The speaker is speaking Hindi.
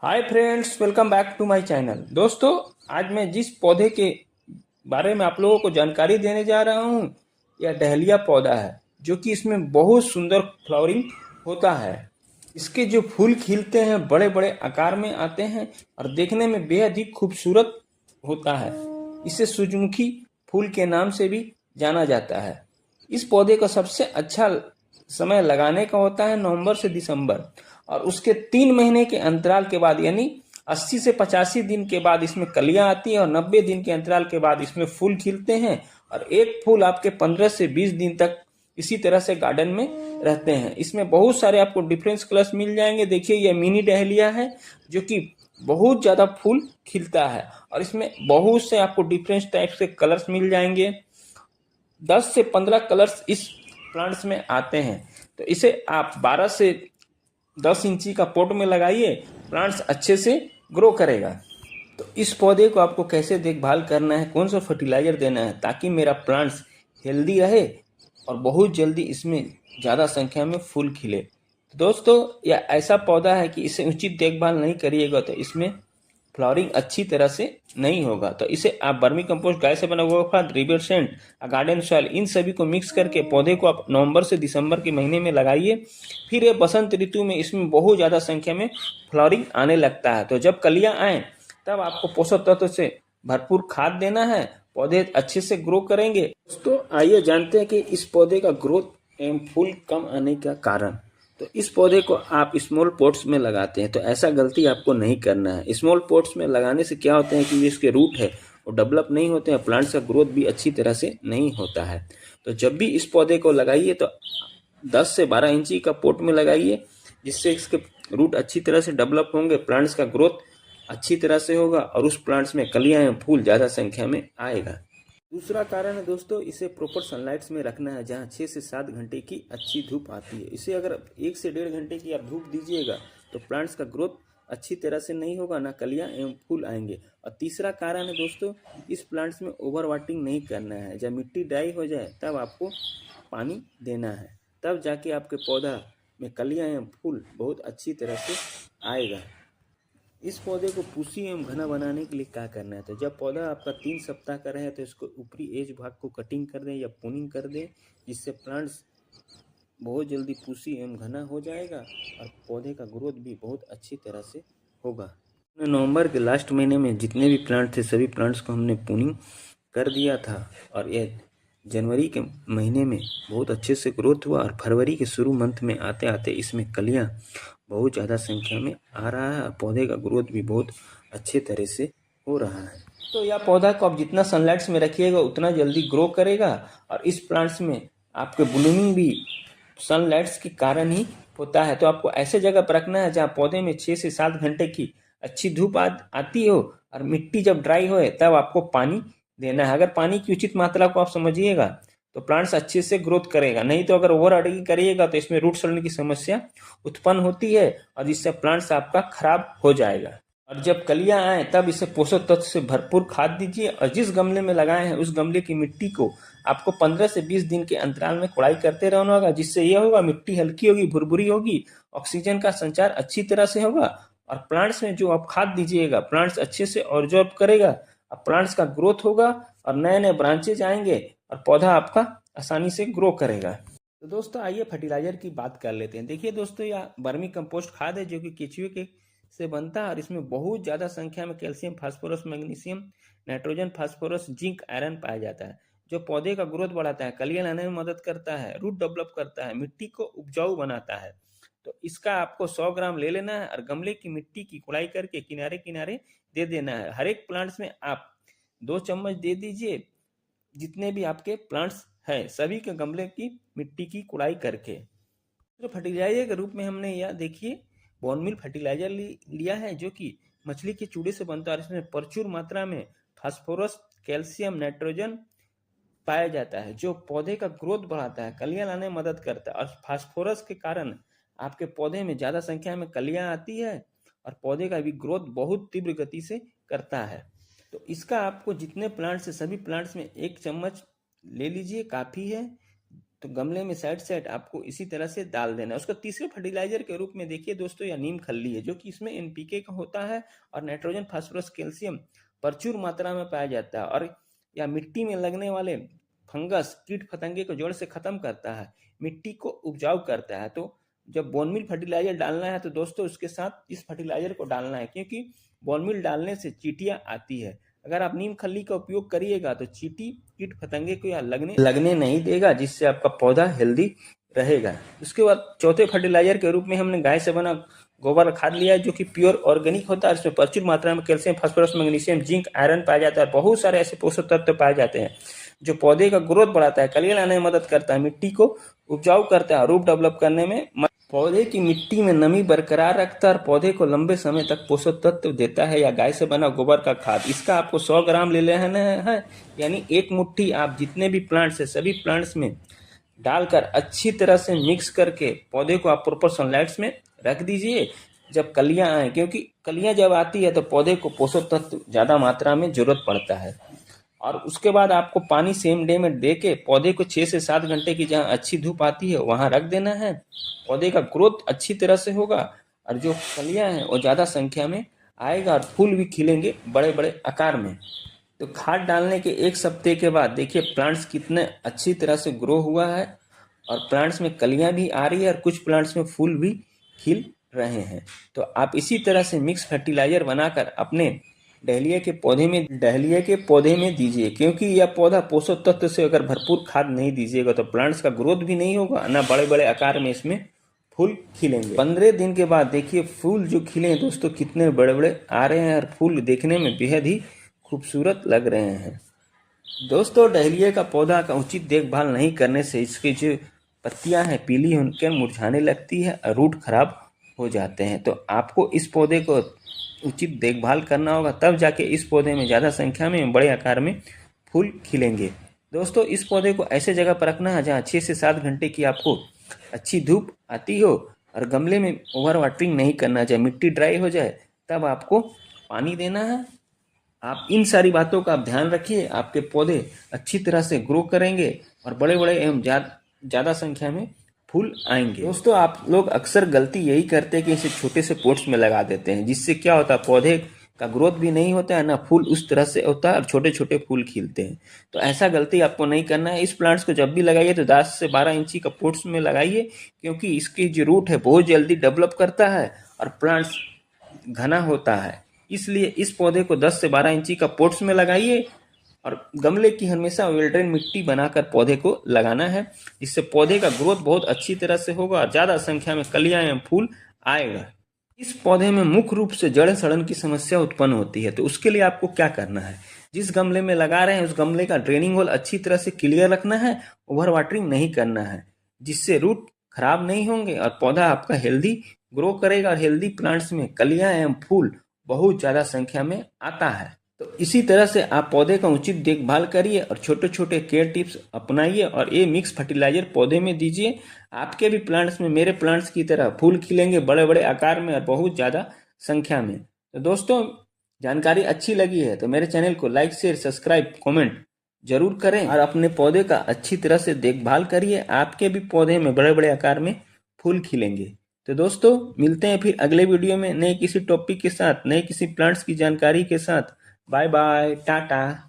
Hi friends, welcome back to my channel. दोस्तों, आज मैं जिस पौधे के बारे में आप लोगों को जानकारी देने जा रहा हूँ, यह डहलिया पौधा है, जो कि इसमें बहुत सुंदर फ्लावरिंग होता है। इसके जो फूल खिलते हैं बड़े बड़े आकार में आते हैं और देखने में बेहद ही खूबसूरत होता है। इसे सूरजमुखी फूल के नाम से भी जाना जाता है। इस पौधे का सबसे अच्छा समय लगाने का होता है नवंबर से दिसंबर, और उसके 3 महीने के अंतराल के बाद यानी 80 से 85 दिन के बाद इसमें कलियां आती हैं और 90 दिन के अंतराल के बाद इसमें फूल खिलते हैं। और एक फूल आपके 15 से 20 दिन तक इसी तरह से गार्डन में रहते हैं। इसमें बहुत सारे आपको डिफरेंस कलर्स मिल जाएंगे। देखिए, यह मिनी डहलिया है जो कि बहुत ज़्यादा फूल खिलता है और इसमें बहुत से आपको डिफरेंट टाइप के कलर्स मिल जाएंगे। 10 से 15 कलर्स इस प्लांट्स में आते हैं। तो इसे आप 12 से 10 इंची का पॉट में लगाइए, प्लांट्स अच्छे से ग्रो करेगा। तो इस पौधे को आपको कैसे देखभाल करना है, कौन सा फर्टिलाइजर देना है ताकि मेरा प्लांट्स हेल्दी रहे और बहुत जल्दी इसमें ज़्यादा संख्या में फूल खिले। तो दोस्तों, यह ऐसा पौधा है कि इसे उचित देखभाल नहीं करिएगा तो इसमें फ्लावरिंग अच्छी तरह से नहीं होगा। तो इसे आप वर्मी कंपोस्ट, गाय से बना हुआ खाद, रिवर सेंट, गार्डन सॉइल, इन सभी को मिक्स करके पौधे को आप नवंबर से दिसंबर के महीने में लगाइए। फिर ये बसंत ऋतु में इसमें बहुत ज़्यादा संख्या में फ्लावरिंग आने लगता है। तो जब कलियां आए तब आपको पोषक तत्व से भरपूर खाद देना है, पौधे अच्छे से ग्रो करेंगे। दोस्तों, आइए जानते हैं कि इस पौधे का ग्रोथ एवं फूल कम आने का कारण। तो इस पौधे को आप स्मॉल पॉट्स में लगाते हैं, तो ऐसा गलती आपको नहीं करना है। स्मॉल पॉट्स में लगाने से क्या होता है कि इसके रूट है वो डेवलप नहीं होते हैं, प्लांट्स का ग्रोथ भी अच्छी तरह से नहीं होता है। तो जब भी इस पौधे को लगाइए तो 10 से 12 इंची का पॉट में लगाइए, जिससे इसके रूट अच्छी तरह से डेवलप होंगे, प्लांट्स का ग्रोथ अच्छी तरह से होगा और उस प्लांट्स में कलियां एवं फूल ज़्यादा संख्या में आएगा। दूसरा कारण है दोस्तों, इसे प्रॉपर सनलाइट्स में रखना है, जहाँ 6 से 7 घंटे की अच्छी धूप आती है। इसे अगर 1 से 1.5 घंटे की आप धूप दीजिएगा तो प्लांट्स का ग्रोथ अच्छी तरह से नहीं होगा, ना कलियां एवं फूल आएंगे। और तीसरा कारण है दोस्तों, इस प्लांट्स में ओवर वाटरिंग नहीं करना है। जब मिट्टी ड्राई हो जाए तब आपको पानी देना है, तब जाके आपके पौधा में कलियां एवं फूल बहुत अच्छी तरह से आएगा। इस पौधे को पुष्टि एवं घना बनाने के लिए क्या करना है, तो जब पौधा आपका 3 सप्ताह का रहे तो इसको ऊपरी एज भाग को कटिंग कर दें या पुनिंग कर दें, जिससे प्लांट्स बहुत जल्दी पुष्टि एवं घना हो जाएगा और पौधे का ग्रोथ भी बहुत अच्छी तरह से होगा। नवंबर के लास्ट महीने में जितने भी प्लांट थे सभी प्लांट्स को हमने पुनिंग कर दिया था और यह जनवरी के महीने में बहुत अच्छे से ग्रोथ हुआ और फरवरी के शुरू मंथ में आते आते इसमें कलियां बहुत ज़्यादा संख्या में आ रहा है और पौधे का ग्रोथ भी बहुत अच्छे तरह से हो रहा है। तो यह पौधा को आप जितना सनलाइट्स में रखिएगा उतना जल्दी ग्रो करेगा और इस प्लांट्स में आपके ब्लूमिंग भी सनलाइट्स के कारण ही होता है। तो आपको ऐसे जगह पर रखना है जहाँ पौधे में 6 से 7 घंटे की अच्छी धूप आती हो और मिट्टी जब ड्राई हो तब आपको पानी देना है। अगर पानी की उचित मात्रा को आप समझिएगा तो प्लांट्स अच्छे से ग्रोथ करेगा। नहीं तो अगर ओवर वाटरिंग करिएगा तो इसमें रूट सड़ने की समस्या उत्पन्न होती है और जिससे प्लांट्स आपका खराब हो जाएगा। और जब कलियां आए तब इसे पोषक तत्व से भरपूर खाद दीजिए और जिस गमले में लगाए हैं उस गमले की मिट्टी को आपको 15 से 20 दिन के अंतराल में कोड़ाई करते रहना होगा, जिससे यह होगा मिट्टी हल्की होगी, भुरभुरी होगी, ऑक्सीजन का संचार अच्छी तरह से होगा और प्लांट्स में जो आप खाद दीजिएगा प्लांट्स अच्छे से ऑब्जॉर्ब करेगा और प्लांट्स का ग्रोथ होगा और नए नए ब्रांचेज आएंगे और पौधा आपका आसानी से ग्रो करेगा। तो दोस्तों, आइए फर्टिलाइजर की बात कर लेते हैं। देखिए दोस्तों, यह वर्मी कंपोस्ट खाद है जो कि केचुए के से बनता है और इसमें बहुत ज़्यादा संख्या में calcium, phosphorus, magnesium, nitrogen, phosphorus, zinc, iron पाया जाता है, जो पौधे का ग्रोथ बढ़ाता है, कलियां लाने में मदद करता है, रूट डेवलप करता है, मिट्टी को उपजाऊ बनाता है। तो इसका आपको 100 ग्राम ले लेना है और गमले की मिट्टी की कुड़ाई करके किनारे किनारे दे देना है। हर एक प्लांट्स में आप 2 चम्मच दे दीजिए। जितने भी आपके प्लांट्स हैं सभी के गमले की मिट्टी की कुड़ाई करके। तो फर्टिलाइजर के रूप में हमने यह देखिए बोन मील फर्टिलाइजर लिया है, जो कि मछली के चूड़े से बनता है और इसमें प्रचुर मात्रा में फास्फोरस, कैल्शियम, नाइट्रोजन पाया जाता है, जो पौधे का ग्रोथ बढ़ाता है, कलियां लाने में मदद करता है और फास्फोरस के कारण आपके पौधे में ज़्यादा संख्या में कलियां आती है और पौधे का भी ग्रोथ बहुत तीव्र गति से करता है। तो इसका आपको जितने प्लांट्स है सभी प्लांट्स में 1 चम्मच ले लीजिए, काफ़ी है। तो गमले में साइड साइड आपको इसी तरह से डाल देना है। उसका तीसरे फर्टिलाइजर के रूप में देखिए दोस्तों, या नीम खल्ली है, जो कि इसमें एनपीके का होता है और नाइट्रोजन फास्फोरस कैल्शियम प्रचुर मात्रा में पाया जाता है, और या मिट्टी में लगने वाले फंगस कीट फतंगे को जड़ से खत्म करता है, मिट्टी को उपजाऊ करता है। तो जब बोनमील फर्टिलाइजर डालना है तो दोस्तों उसके साथ इस फर्टिलाइजर को डालना है, क्योंकि बोनमील डालने से चींटियां आती है। अगर आप नीम खल्ली का उपयोग करिएगा तो चींटी कीट फतंगे को या लगने नहीं देगा, जिससे आपका पौधा हेल्दी रहेगा। उसके बाद चौथे फर्टिलाइजर के रूप में हमने गाय से बना गोबर खाद लिया है, जो कि प्योर ऑर्गेनिक होता है। इसमें प्रचुर मात्रा में calcium, phosphorus, magnesium, zinc, iron पाया जाता है। बहुत सारे ऐसे पोषक तत्व पाए जाते हैं जो पौधे का ग्रोथ बढ़ाता है, कलियां लाने में मदद करता है, मिट्टी को उपजाऊ करता है, रूट डेवलप करने में पौधे की मिट्टी में नमी बरकरार रखता है और पौधे को लंबे समय तक पोषक तत्व देता है। या गाय से बना गोबर का खाद, इसका आपको 100 ग्राम ले लेना है, यानी एक मुट्ठी आप जितने भी प्लांट्स है सभी प्लांट्स में डालकर अच्छी तरह से मिक्स करके पौधे को आप प्रॉपर सनलाइट्स में रख दीजिए जब कलियां आए, क्योंकि कलियां जब आती है तो पौधे को पोषक तत्व ज़्यादा मात्रा में जरूरत पड़ता है। और उसके बाद आपको पानी सेम डे में दे के पौधे को 6 से 7 घंटे की जहाँ अच्छी धूप आती है वहाँ रख देना है। पौधे का ग्रोथ अच्छी तरह से होगा और जो कलियां हैं वो ज़्यादा संख्या में आएगा और फूल भी खिलेंगे बड़े बड़े आकार में। तो खाद डालने के 1 सप्ताह के बाद देखिए प्लांट्स कितने अच्छी तरह से ग्रो हुआ है और प्लांट्स में कलियां भी आ रही है और कुछ प्लांट्स में फूल भी खिल रहे हैं। तो आप इसी तरह से मिक्स फर्टिलाइजर बनाकर अपने डहलिया के पौधे में दीजिए, क्योंकि यह पौधा पोषक तत्व से अगर भरपूर खाद नहीं दीजिएगा तो प्लांट्स का ग्रोथ भी नहीं होगा, ना बड़े बड़े आकार में इसमें फूल खिलेंगे। 15 दिन के बाद देखिए फूल जो खिले हैं दोस्तों कितने बड़े बड़े आ रहे हैं और फूल देखने में बेहद ही खूबसूरत लग रहे हैं। दोस्तों डहलिया का पौधा का उचित देखभाल नहीं करने से इसकी जो पत्तियां हैं पीली होकर मुरझाने लगती है और रूट खराब हो जाते हैं। तो आपको इस पौधे को उचित देखभाल करना होगा, तब जाके इस पौधे में ज़्यादा संख्या में बड़े आकार में फूल खिलेंगे। दोस्तों इस पौधे को ऐसे जगह पर रखना है जहाँ 6 से 7 घंटे की आपको अच्छी धूप आती हो और गमले में ओवर वाटरिंग नहीं करना, चाहे मिट्टी ड्राई हो जाए तब आपको पानी देना है। आप इन सारी बातों का आप ध्यान रखिए, आपके पौधे अच्छी तरह से ग्रो करेंगे और बड़े बड़े एवं ज़्यादा संख्या में फूल आएंगे। दोस्तों आप लोग अक्सर गलती यही करते हैं कि इसे छोटे से पोट्स में लगा देते हैं, जिससे क्या होता है पौधे का ग्रोथ भी नहीं होता है, ना फूल उस तरह से होता है और छोटे छोटे फूल खिलते हैं। तो ऐसा गलती आपको नहीं करना है। इस प्लांट्स को जब भी लगाइए तो 10 से 12 इंची का पोट्स में लगाइए, क्योंकि इसकी जो रूट है बहुत जल्दी डेवलप करता है और प्लांट्स घना होता है। इसलिए इस पौधे को 10 से 12 इंची का पोट्स में लगाइए और गमले की हमेशा वेल ड्रेन मिट्टी बनाकर पौधे को लगाना है, जिससे पौधे का ग्रोथ बहुत अच्छी तरह से होगा और ज़्यादा संख्या में कलियां एवं फूल आएगा। इस पौधे में मुख्य रूप से जड़ सड़न की समस्या उत्पन्न होती है, तो उसके लिए आपको क्या करना है, जिस गमले में लगा रहे हैं उस गमले का ड्रेनिंग होल अच्छी तरह से क्लियर रखना है, ओवर वाटरिंग नहीं करना है, जिससे रूट खराब नहीं होंगे और पौधा आपका हेल्दी ग्रो करेगा और हेल्दी प्लांट्स में कलियां एवं फूल बहुत ज़्यादा संख्या में आता है। तो इसी तरह से आप पौधे का उचित देखभाल करिए और छोटे छोटे केयर टिप्स अपनाइए और ये मिक्स फर्टिलाइजर पौधे में दीजिए। आपके भी प्लांट्स में मेरे प्लांट्स की तरह फूल खिलेंगे बड़े बड़े आकार में और बहुत ज़्यादा संख्या में। तो दोस्तों जानकारी अच्छी लगी है तो मेरे चैनल को लाइक शेयर सब्सक्राइब कमेंट जरूर करें और अपने पौधे का अच्छी तरह से देखभाल करिए। आपके भी पौधे में बड़े बड़े आकार में फूल खिलेंगे। तो दोस्तों मिलते हैं फिर अगले वीडियो में नए किसी टॉपिक के साथ, नए किसी प्लांट्स की जानकारी के साथ। Bye bye, Tata.